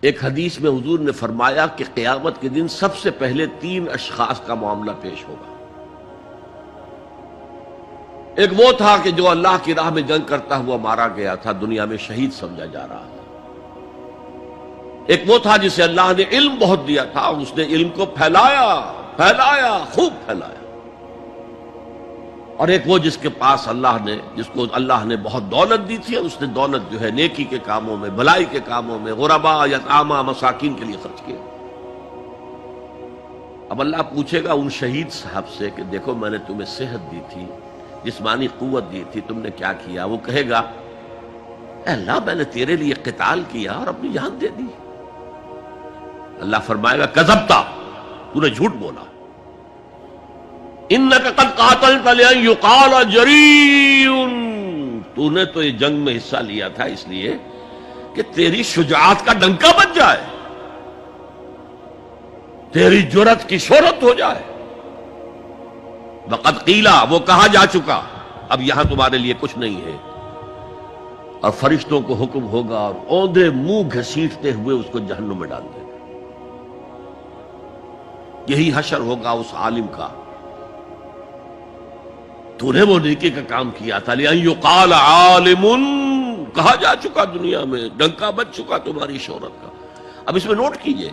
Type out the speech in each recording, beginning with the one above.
ایک حدیث میں حضور نے فرمایا کہ قیامت کے دن سب سے پہلے 3 اشخاص کا معاملہ پیش ہوگا۔ ایک وہ تھا کہ جو اللہ کی راہ میں جنگ کرتا ہوا مارا گیا تھا، دنیا میں شہید سمجھا جا رہا تھا۔ ایک وہ تھا جسے اللہ نے علم بہت دیا تھا اور اس نے علم کو پھیلایا، خوب پھیلایا۔ اور ایک وہ جس کو اللہ نے بہت دولت دی تھی اور اس نے دولت جو ہے نیکی کے کاموں میں، بھلائی کے کاموں میں، غرباء، یتامیٰ، مساکین کے لیے خرچ کیا۔ اب اللہ پوچھے گا ان شہید صاحب سے کہ دیکھو میں نے تمہیں صحت دی تھی، جسمانی قوت دی تھی، تم نے کیا کیا؟ وہ کہے گا اے اللہ میں نے تیرے لیے قتال کیا اور اپنی جان دے دی۔ اللہ فرمائے گا کذبتا، تو نے جھوٹ بولا، انک قد قاتلت لأن یقال جریء، تو نے تو یہ جنگ میں حصہ لیا تھا اس لیے کہ تیری شجاعت کا ڈنکا بج جائے، تیری جرأت کی شہرت ہو جائے۔ وقد قیلا، وہ کہا جا چکا، اب یہاں تمہارے لیے کچھ نہیں ہے۔ اور فرشتوں کو حکم ہوگا اور اوندھے منہ گھسیٹتے ہوئے اس کو جہنم میں ڈال دیں گے۔ یہی حشر ہوگا اس عالم کا، تو نے وہ نیکی کا کام کیا تھا، لأن یقال عالم، کہا جا چکا دنیا میں، ڈنکا بج چکا تمہاری شہرت کا۔ اب اس میں نوٹ کیجئے،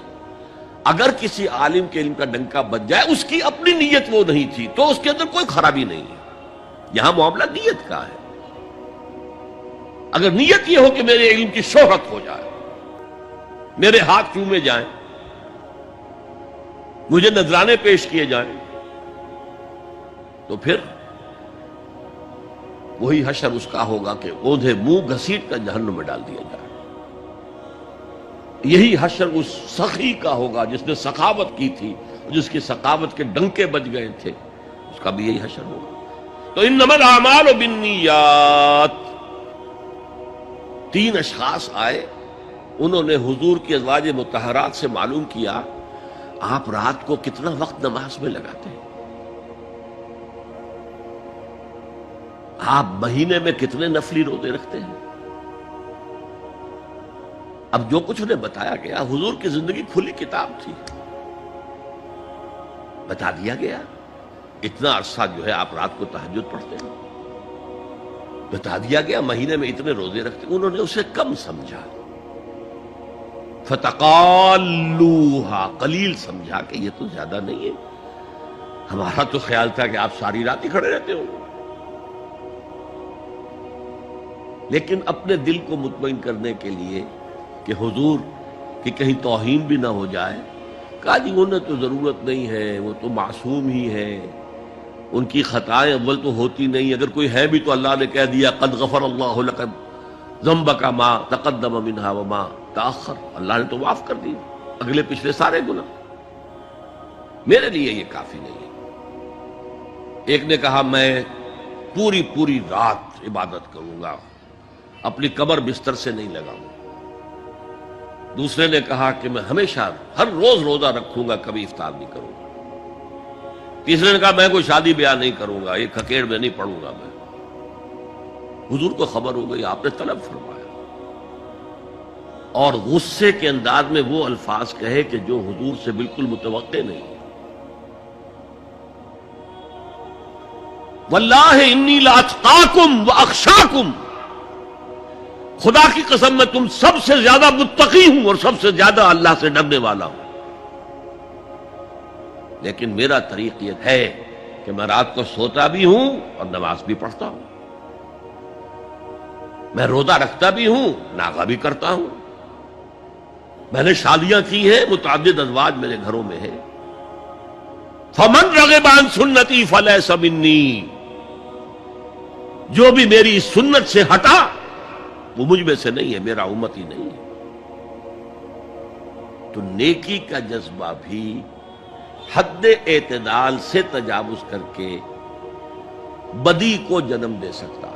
اگر کسی عالم کے علم کا ڈنکا بج جائے، اس کی اپنی نیت وہ نہیں تھی تو اس کے اندر کوئی خرابی نہیں ہے۔ یہاں معاملہ نیت کا ہے۔ اگر نیت یہ ہو کہ میرے علم کی شہرت ہو جائے، میرے ہاتھ چومے جائیں، مجھے نذرانے پیش کیے جائیں، تو پھر وہی حشر اس کا ہوگا کہ اوندھے منہ گھسیٹ کر جہنم میں ڈال دیا جائے۔ یہی حشر اس سخی کا ہوگا جس نے سخاوت کی تھی، جس کی سخاوت کے ڈنکے بج گئے تھے، اس کا بھی یہی حشر ہوگا۔ تو انما الاعمال بالنیات، 3 اشخاص آئے، انہوں نے حضور کی ازواج مطہرات سے معلوم کیا آپ رات کو کتنا وقت نماز میں لگاتے ہیں، آپ مہینے میں کتنے نفلی روزے رکھتے ہیں۔ اب جو کچھ انہیں بتایا گیا، حضور کی زندگی کھلی کتاب تھی، بتا دیا گیا اتنا عرصہ جو ہے آپ رات کو تہجد پڑھتے ہیں، بتا دیا گیا مہینے میں اتنے روزے رکھتے ہیں۔ انہوں نے اسے کم سمجھا، فتقالوہا، قلیل سمجھا کہ یہ تو زیادہ نہیں ہے، ہمارا تو خیال تھا کہ آپ ساری رات ہی کھڑے رہتے ہو۔ لیکن اپنے دل کو مطمئن کرنے کے لیے کہ حضور کی کہیں توہین بھی نہ ہو جائے، کہا جی انہیں تو ضرورت نہیں ہے، وہ تو معصوم ہی ہے، ان کی خطائیں اول تو ہوتی نہیں، اگر کوئی ہے بھی تو اللہ نے کہہ دیا قد غفر اللہ لک ذنبک ما تقدم منہا وما تاخر، اللہ نے تو معاف کر دی اگلے پچھلے سارے گناہ، میرے لیے یہ کافی نہیں ہے۔ ایک نے کہا میں پوری رات عبادت کروں گا، اپنی کمر بستر سے نہیں لگاؤں گا۔ دوسرے نے کہا کہ میں ہمیشہ ہر روز روزہ رکھوں گا، کبھی افطار نہیں کروں گا۔ تیسرے نے کہا میں کوئی شادی بیاہ نہیں کروں گا، ایک کھکیڑ میں نہیں پڑھوں گا میں۔ حضور کو خبر ہو گئی، آپ نے طلب فرمایا اور غصے کے انداز میں وہ الفاظ کہے کہ جو حضور سے بالکل متوقع نہیں۔ واللہ انی لاتقاکم واخشاکم، خدا کی قسم میں تم سب سے زیادہ متقی ہوں اور سب سے زیادہ اللہ سے ڈرنے والا ہوں، لیکن میرا طریق یہ ہے کہ میں رات کو سوتا بھی ہوں اور نماز بھی پڑھتا ہوں، میں روزہ رکھتا بھی ہوں، ناغہ بھی کرتا ہوں، میں نے شادیاں کی ہیں، متعدد ازواج میرے گھروں میں ہے۔ فمن رغب عن سنتی فلیس منی، جو بھی میری سنت سے ہٹا وہ مجھ میں سے نہیں ہے، میرا امتی نہیں ہے۔ تو نیکی کا جذبہ بھی حد اعتدال سے تجاوز کر کے بدی کو جنم دے سکتا ہے۔